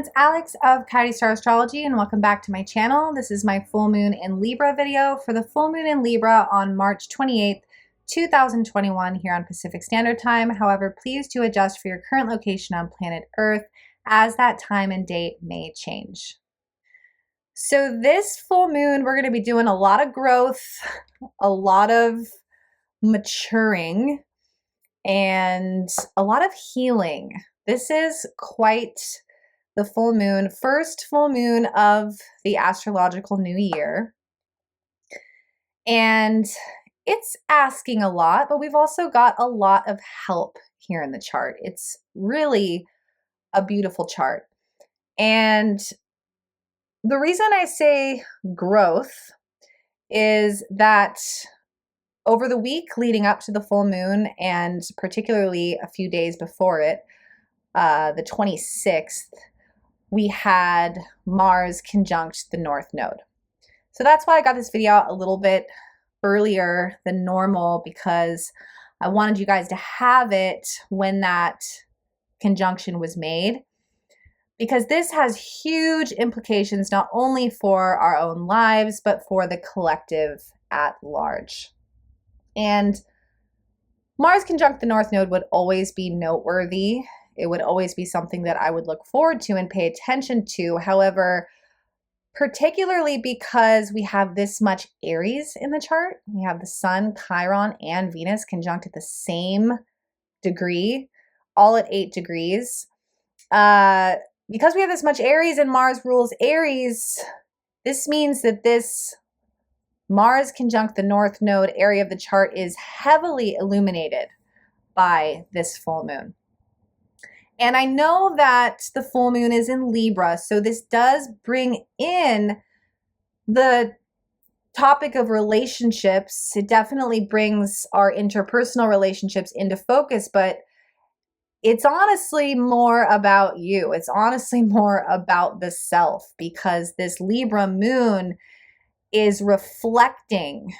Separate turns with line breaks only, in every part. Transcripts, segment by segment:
it's Alex of Hiiii Astrology, and welcome back to my channel. This is my full moon in Libra video for the full moon in Libra on March 28th, 2021 here on Pacific Standard Time. However, please do adjust for your current location on planet Earth as that time and date may change. So this full moon, we're going to be doing a lot of growth, a lot of maturing, and a lot of healing. This is quite the full moon, first full moon of the astrological new year. And it's asking a lot, but we've also got a lot of help here in the chart. It's really a beautiful chart. And the reason I say growth is that over the week leading up to the full moon, and particularly a few days before it, the 26th, we had Mars conjunct the North Node. So that's why I got this video out a little bit earlier than normal, because I wanted you guys to have it when that conjunction was made, because this has huge implications not only for our own lives, but for the collective at large. And Mars conjunct the North Node would always be noteworthy. It would always be something that I would look forward to and pay attention to. However, particularly because we have this much Aries in the chart, we have the Sun, Chiron, and Venus conjunct at the same degree, all at 8 degrees. Because we have this much Aries and Mars rules Aries, this means that this Mars conjunct the North Node area of the chart is heavily illuminated by this full moon. And I know that the full moon is in Libra, so this does bring in the topic of relationships. It definitely brings our interpersonal relationships into focus, but it's honestly more about you. It's honestly more about the self, because this Libra moon is reflecting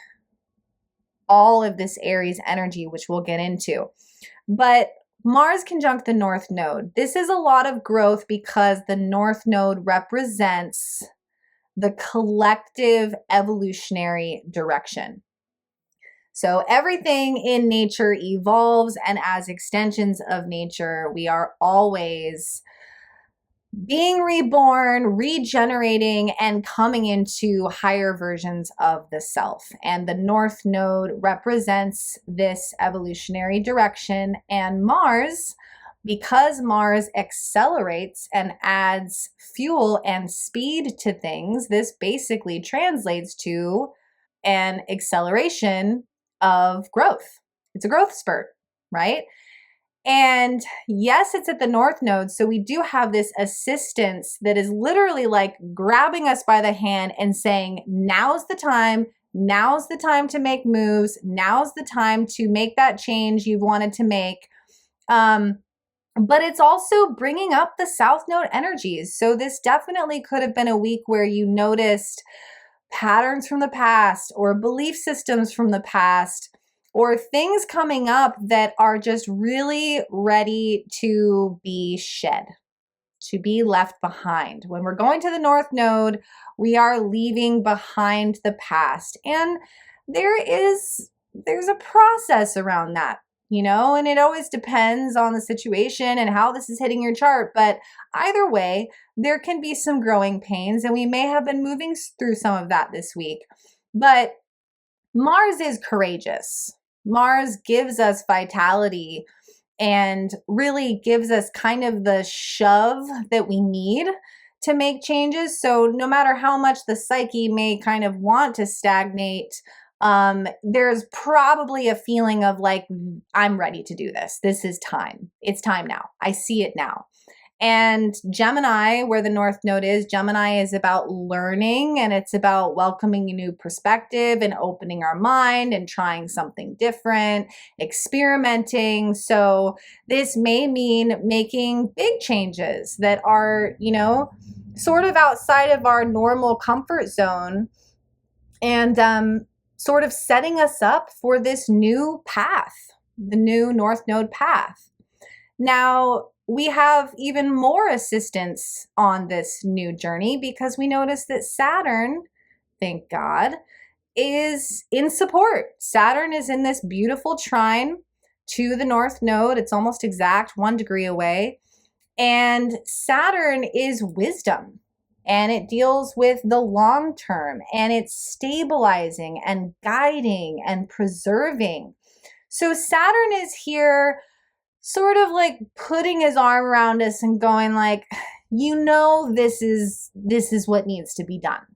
all of this Aries energy, which we'll get into. But Mars conjunct the North Node. This is a lot of growth because the North Node represents the collective evolutionary direction. So everything in nature evolves, and as extensions of nature, we are always being reborn, regenerating, and coming into higher versions of the self. And the North Node represents this evolutionary direction. And Mars, because Mars accelerates and adds fuel and speed to things, this basically translates to an acceleration of growth. It's a growth spurt, right? And yes, it's at the North Node, so we do have this assistance that is literally like grabbing us by the hand and saying, now's the time to make moves, now's the time to make that change you've wanted to make. But it's also bringing up the South Node energies. So this definitely could have been a week where you noticed patterns from the past or belief systems from the past, or things coming up that are just really ready to be shed, to be left behind. When we're going to the North Node, we are leaving behind the past. And there's a process around that, you know, and it always depends on the situation and how this is hitting your chart. But either way, there can be some growing pains, and we may have been moving through some of that this week. But Mars is courageous. Mars gives us vitality and really gives us kind of the shove that we need to make changes. So no matter how much the psyche may kind of want to stagnate, there's probably a feeling of like, I'm ready to do this. This is time. It's time now. I see it now. And Gemini, where the North Node is, Gemini is about learning, and it's about welcoming a new perspective and opening our mind and trying something different, experimenting. So this may mean making big changes that are, you know, sort of outside of our normal comfort zone, and sort of setting us up for this new path, the new North Node path. Now, we have even more assistance on this new journey because we notice that Saturn, thank God, is in support. Saturn is in this beautiful trine to the North Node. It's almost exact 1 degree away. And Saturn is wisdom, and it deals with the long term, and it's stabilizing and guiding and preserving. So Saturn is here sort of like putting his arm around us and going like, this is what needs to be done.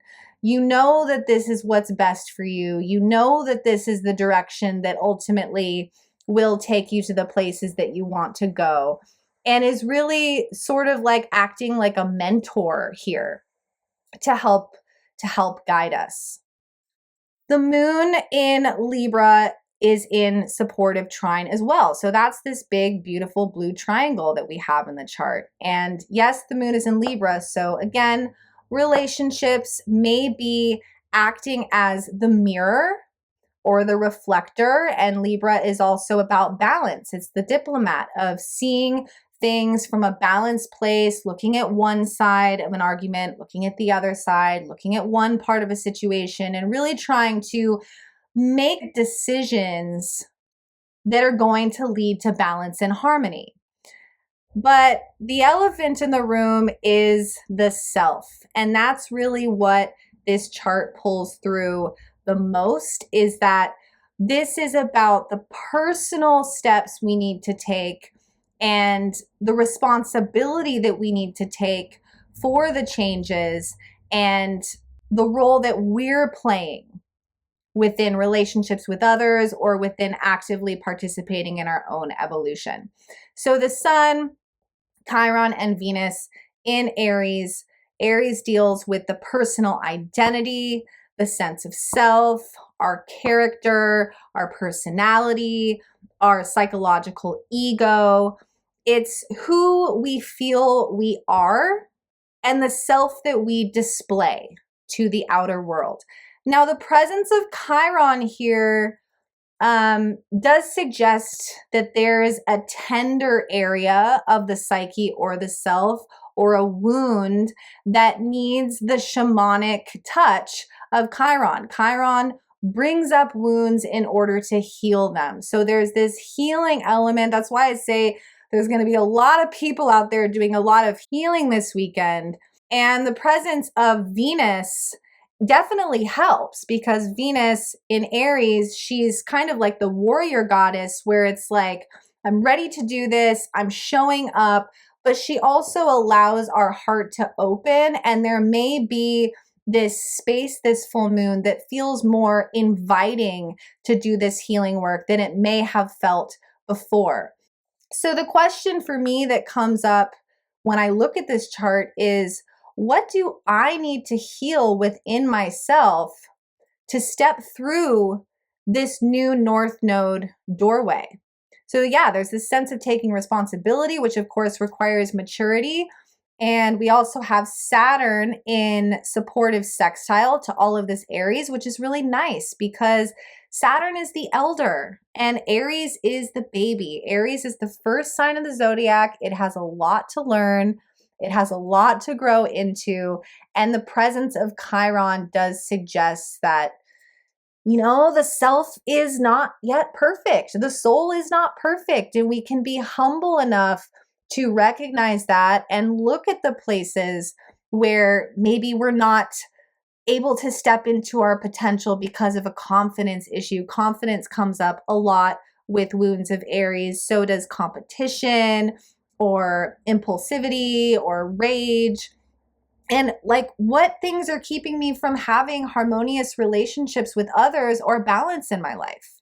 That this is what's best for you. That this is the direction that ultimately will take you to the places that you want to go, and is really sort of like acting like a mentor here to help guide us. The moon in Libra is in supportive trine as well. So that's this big, beautiful blue triangle that we have in the chart. And yes, the moon is in Libra. So again, relationships may be acting as the mirror or the reflector. And Libra is also about balance. It's the diplomat of seeing things from a balanced place, looking at one side of an argument, looking at the other side, looking at one part of a situation, and really trying to make decisions that are going to lead to balance and harmony. But the elephant in the room is the self. And that's really what this chart pulls through the most, is that this is about the personal steps we need to take and the responsibility that we need to take for the changes and the role that we're playing within relationships with others or within actively participating in our own evolution. So the Sun, Chiron, and Venus in Aries. Aries deals with the personal identity, the sense of self, our character, our personality, our psychological ego. It's who we feel we are and the self that we display to the outer world. Now, the presence of Chiron here does suggest that there is a tender area of the psyche or the self or a wound that needs the shamanic touch of Chiron. Chiron brings up wounds in order to heal them. So there's this healing element. That's why I say there's going to be a lot of people out there doing a lot of healing this weekend. And the presence of Venus definitely helps, because Venus in Aries, she's kind of like the warrior goddess, where it's like, I'm ready to do this, I'm showing up, but she also allows our heart to open, and there may be this space this full moon that feels more inviting to do this healing work than it may have felt before. So the question for me that comes up when I look at this chart is, what do I need to heal within myself to step through this new North Node doorway? So yeah, there's this sense of taking responsibility, which of course requires maturity. And we also have Saturn in supportive sextile to all of this Aries, which is really nice because Saturn is the elder and Aries is the baby. Aries is the first sign of the zodiac. It has a lot to learn. It has a lot to grow into. And the presence of Chiron does suggest that, the self is not yet perfect. The soul is not perfect. And we can be humble enough to recognize that and look at the places where maybe we're not able to step into our potential because of a confidence issue. Confidence comes up a lot with wounds of Aries. So does competition or impulsivity or rage. And like, what things are keeping me from having harmonious relationships with others or balance in my life?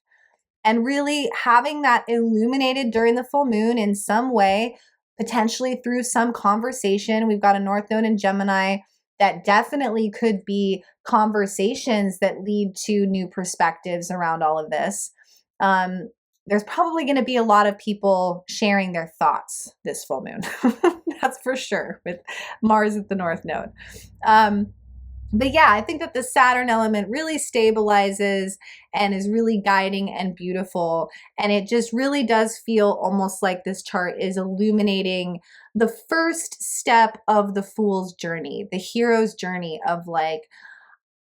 And really having that illuminated during the full moon in some way, potentially through some conversation. We've got a North Node in Gemini that definitely could be conversations that lead to new perspectives around all of this. There's probably going to be a lot of people sharing their thoughts this full moon. That's for sure, with Mars at the North Node. But yeah, I think that the Saturn element really stabilizes and is really guiding and beautiful. And it just really does feel almost like this chart is illuminating the first step of the fool's journey, the hero's journey of like,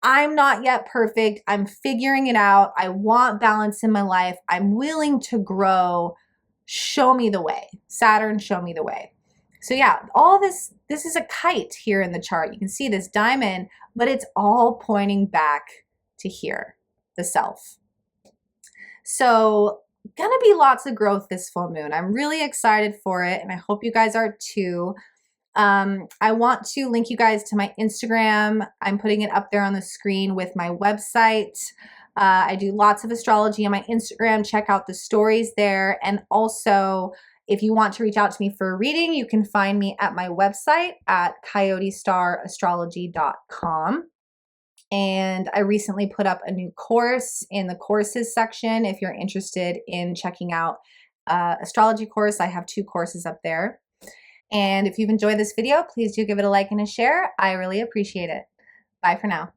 I'm not yet perfect. I'm figuring it out. I want balance in my life. I'm willing to grow. Show me the way. Saturn, show me the way. So yeah, all this is a kite here in the chart. You can see this diamond, but it's all pointing back to here, the self. So gonna be lots of growth this full moon. I'm really excited for it, and I hope you guys are too. I want to link you guys to my Instagram. I'm putting it up there on the screen with my website. I do lots of astrology on my Instagram. Check out the stories there. And also, if you want to reach out to me for a reading, you can find me at my website at coyotestarastrology.com. And I recently put up a new course in the courses section. If you're interested in checking out astrology course, I have 2 courses up there. And if you've enjoyed this video, please do give it a like and a share. I really appreciate it. Bye for now.